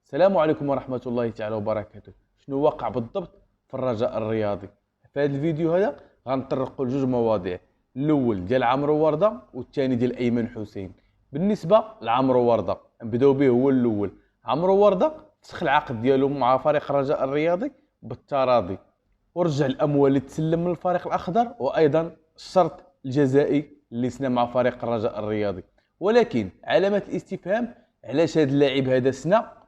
السلام عليكم ورحمة الله تعالى وبركاته. شنو واقع بالضبط في الرجاء الرياضي؟ في هذا الفيديو هذا غنطرقوا لجوج مواضيع، الاول ديال عمرو ورده والثاني ديال ايمن حسين. بالنسبه لعمرو ورده نبداو به هو الاول. عمرو ورده فسخ العقد ديالو مع فريق الرجاء الرياضي بالتراضي، ورجع الاموال اللي تسلم من الفريق الاخضر، وايضا الشرط الجزائي اللي سنا مع فريق الرجاء الرياضي. ولكن علامه الاستفهام علاش هذا اللاعب هذا سنا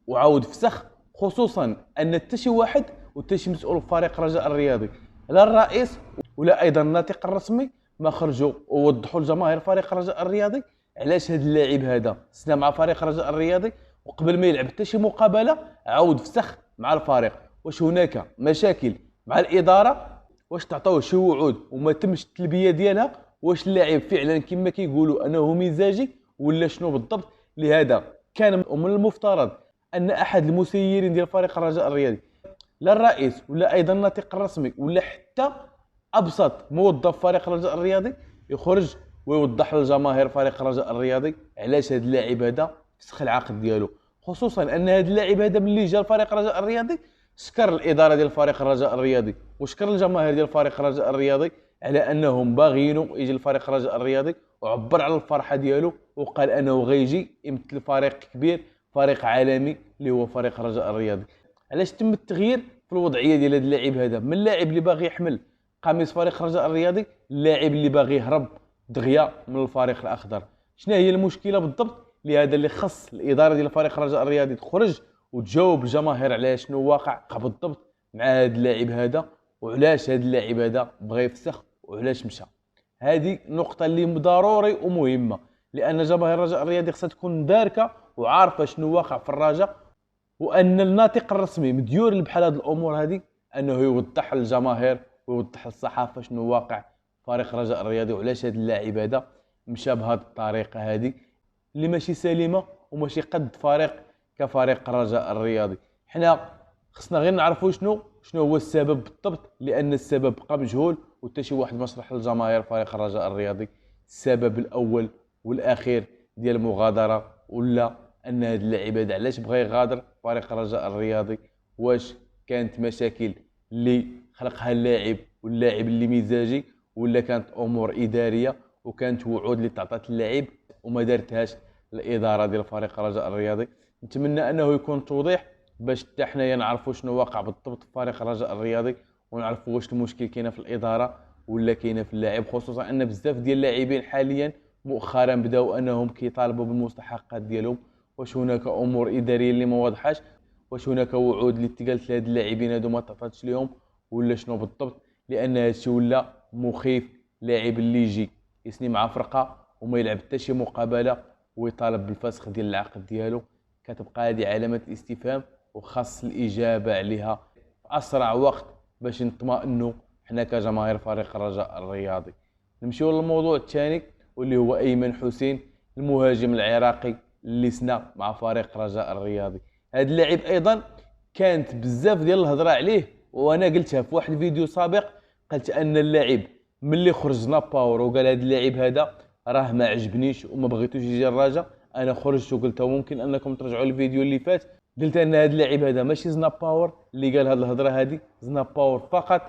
وعاود فسخ، خصوصا ان حتى شي واحد وحتى شي مسؤول في فريق الرجاء الرياضي، لا الرئيس ولا ايضا الناطق الرسمي، ما خرجوا ووضحوا لجماهير فريق الرجاء الرياضي علاش هذا اللاعب هذا سنا مع فريق الرجاء الرياضي، وقبل ما يلعب حتى شي مقابله عاود فسخ مع الفريق. واش هناك مشاكل مع الاداره؟ واش تعطوه شي وعود وما تمش التلبيه ديالها؟ واش اللاعب فعلا كما كيقولوا انه مزاجي ولا شنو بالضبط؟ لهذا كان من المفترض ان احد المسيرين ديال فريق الرجاء الرياضي، لا الرئيس ولا ايضا الناطق الرسمي ولا حتى ابسط موظف فريق الرجاء الرياضي، يخرج ويوضح للجماهير فريق الرجاء الرياضي علاش هذا اللاعب هذا فسخ العقد ديالو. خصوصا ان هذا اللاعب هذا ملي جا لفريق الرجاء الرياضي شكر الاداره ديال فريق الرجاء الرياضي وشكر الجماهير ديال فريق الرجاء الرياضي على انهم باغيينو يجي لفريق الرجاء الرياضي، وعبر على الفرحه ديالو وقال انه غيجي يمثل فريق كبير، فريق عالمي اللي هو فريق الرجاء الرياضي. علاش تم التغيير في الوضعيه ديال هذا اللاعب هذا من اللاعب اللي باغي يحمل قميص فريق الرجاء الرياضي اللاعب اللي باغي يهرب دغيا من الفريق الاخضر؟ شنو هي المشكله بالضبط؟ لهذا اللي خص الاداره ديال فريق الرجاء الرياضي تخرج وتجاوب الجماهير على شنو واقع بالضبط مع هذا اللاعب هذا، وعلاش هذا اللاعب هذا بغى يفسخ وعلاش مشى. هذه نقطه اللي ضروري ومهمه، لان جماهير الرجاء الرياضي خصها تكون داركه وعارفه شنو واقع في الرجاء، وان الناطق الرسمي مديور بحال هذه الامور هذه انه يوضح للجماهير ويوضح للصحافه شنو واقع فريق الرجاء الرياضي وعلاش هذا اللاعب هذا مشى بهذه الطريقه هذه اللي ماشي سليمه وماشي قد فريق كفريق الرجاء الرياضي. حنا خصنا غير نعرفوا شنو هو السبب بالضبط، لان السبب بقى مجهول وحتى شي واحد ما شرح للجماهير فريق الرجاء الرياضي السبب الاول والاخير ديال المغادره، ولا ان هذا اللاعب هذا علاش بغى يغادر فريق الرجاء الرياضي. واش كانت مشاكل اللي خلقها اللاعب واللاعب اللي مزاجي، ولا كانت امور اداريه وكانت وعود اللي تعطات اللاعب وما دارتهاش الاداره ديال فريق الرجاء الرياضي؟ نتمنى انه يكون توضيح باش حتى حنايا نعرفوا شنو واقع بالضبط في فريق الرجاء الرياضي، ونعرفوا واش المشكل كاينه في الاداره ولا كاينه في اللاعب، خصوصا ان بزاف ديال اللاعبين حاليا مؤخرا بداو انهم كيطالبوا بالمستحقات ديالهم. واش هناك امور اداريه اللي ما واضحاش؟ واش هناك وعود اللي تقالت لهاد اللاعبين هادو ما تعطاتش ليهم ولا شنو بالضبط؟ لان هادشي ولا مخيف. لاعب اللي يجي يسني مع فرقه وما يلعب حتى شي مقابله ويطالب بالفسخ ديال العقد ديالو، كتبقى هذه علامه استفهام وخاص الاجابه عليها في اسرع وقت باش نطمئنوا حنا كجماهير فريق الرجاء الرياضي. نمشيو للموضوع الثاني واللي هو ايمن حسين المهاجم العراقي اللي سنا مع فريق الرجاء الرياضي. هذا اللاعب ايضا كانت بزاف ديال الهضره عليه، وانا قلتها في واحد الفيديو سابق، قلت ان اللاعب ملي خرج باور وقال هذا اللاعب هذا راه ما عجبنيش وما بغيتوش يجي الرجاء، انا خرجت وقلت وممكن انكم ترجعوا للفيديو اللي فات، قلت ان هذا اللاعب هذا ماشي باور اللي قال هذه الهضره هذه، باور فقط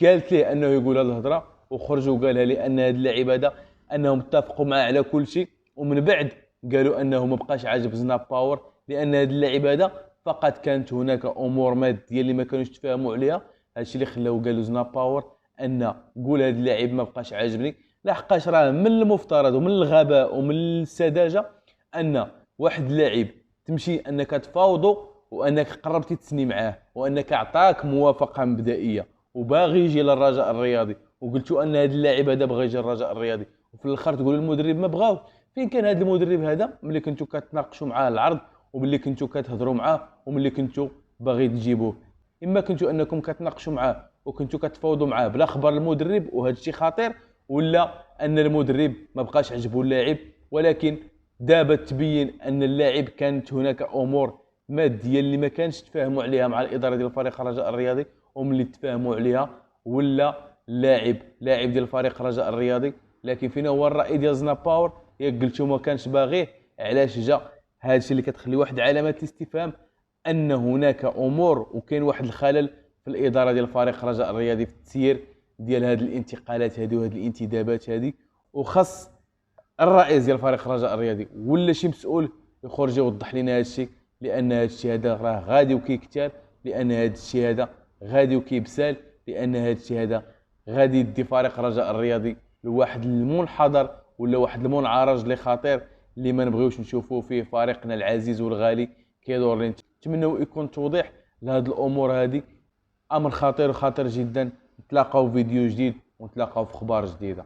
قالت ليه انه يقول هذه الهضره وخرج وقالها لان هذا اللاعب هذا انهم اتفقوا معه على كل شيء، ومن بعد قالوا انه ما بقاش عاجب باور لان هذا اللاعب هذا فقط كانت هناك امور ماديه اللي ما كانوش يتفاهموا عليها. هادشي اللي خلاو قالوا باور ان قول هذا اللاعب ما بقاش عاجبني، لحقاش راه من المفترض ومن الغباء ومن السذاجه ان واحد اللاعب تمشي انك تفاوضوا وانك قربتي تسني معاه وانك اعطاك موافقه مبدئيه وباغي يجي للرجاء الرياضي، وقلتوا ان هذا اللاعب هذا بغى يجي للرجاء الرياضي، وفي الاخر تقولوا المدرب ما بغاوش. فين كان هذا المدرب هذا ملي كنتوا كتناقشوا معاه العرض وملي كنتوا كتهضروا معاه وملي كنتوا باغي تجيبوه؟ اما كنتوا انكم كتناقشوا معاه وكنتوا كتفاوضوا معاه بلا خبر المدرب وهذا الشيء خطير، ولا ان المدرب ما بقاش عجبه اللاعب ولكن دابا تبين ان اللاعب كانت هناك امور ماديه اللي ما كانش تفاهموا عليها مع الاداره ديال فريق الرجاء الرياضي، وملي تفاهموا عليها ولا لاعب ديال فريق الرجاء الرياضي. لكن فينا هو الراي ديال باور؟ ياك قلتوا ما كانش باغيه، علاش جا؟ هذا الشيء اللي كتخلي واحد علامه الاستفهام ان هناك امور وكاين واحد الخلل في الاداره ديال فريق الرجاء الرياضي في التسيير ديال هذه الانتقالات هذه وهذه الانتدابات هذه، وخاص الرئيس ديال فريق الرجاء الرياضي ولا شي مسؤول يخرج يوضح لنا هذا الشيء، لان هذا الشيء هذا راه غادي وكيكتال، لان هذا الشيء هذا غادي وكيبسال، لان هذا الشيء هذا غادي يدي فريق الرجاء الرياضي لواحد المنحدر ولا واحد المنعرج اللي خطير اللي ما نبغيوش نشوفوه فيه فريقنا العزيز والغالي كيدور لنا. نتمنوا يكون توضيح لهذه الامور هذه، امر خطير وخطير جدا. نتلاقاو في فيديو جديد ونتلاقاو في اخبار جديده.